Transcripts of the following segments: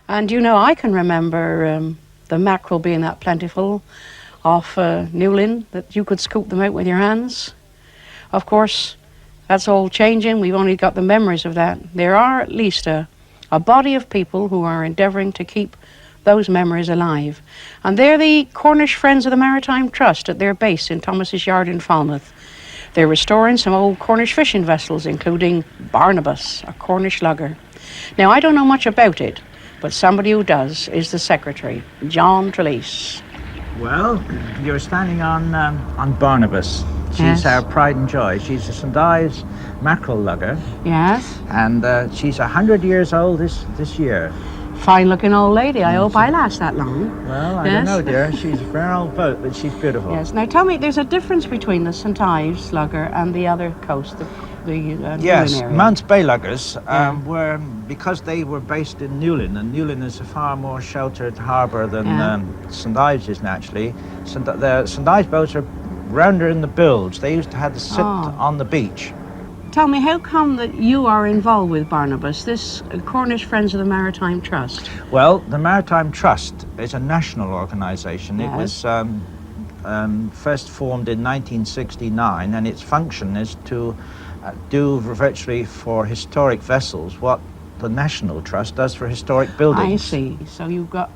And you know, I can remember the mackerel being that plentiful off Newlyn that you could scoop them out with your hands. Of course, that's all changing. We've only got the memories of that. There are at least a body of people who are endeavouring to keep those memories alive. And they're the Cornish Friends of the Maritime Trust at their base in Thomas's Yard in Falmouth. They're restoring some old Cornish fishing vessels, including Barnabus, a Cornish lugger. Now, I don't know much about it, but somebody who does is the secretary, John Trelease. Well, you're standing on Barnabus. She's Yes. our pride and joy. She's a St. Ives mackerel lugger, Yes. and she's 100 years old this year. Fine-looking old lady. I hope I last that long. Well, I Yes. don't know, dear. She's a very old boat, but she's beautiful. Yes. Now, tell me, there's a difference between the St. Ives lugger and the other coast, the Yes, Newlyn area. Mounts Bay luggers were, because they were based in Newlyn, and Newlyn is a far more sheltered harbour than St. Ives is naturally. The St. Ives boats are rounder in the bilge. They used to have to sit on the beach. Tell me, how come that you are involved with Barnabus, this Cornish Friends of the Maritime Trust? Well, the Maritime Trust is a national organisation. Yes. It was first formed in 1969, and its function is to do virtually for historic vessels what the National Trust does for historic buildings. I see. So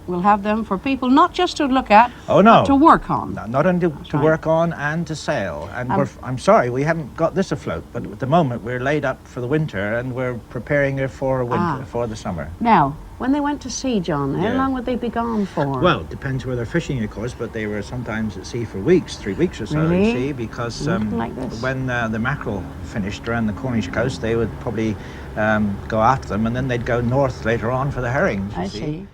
we'll have them for people not just to look at, Oh, no. but to work on. No, not only to right. work on and to sail. And I'm sorry, we haven't got this afloat, but at the moment we're laid up for the winter and we're preparing it for for the summer. Now, when they went to sea, John, how long would they be gone for? Well, it depends where they're fishing, of course, but they were sometimes at sea for weeks, 3 weeks or so Really? at sea, because like this. when the mackerel finished around the Cornish coast, they would probably go after them, and then they'd go north later on for the herrings. I see.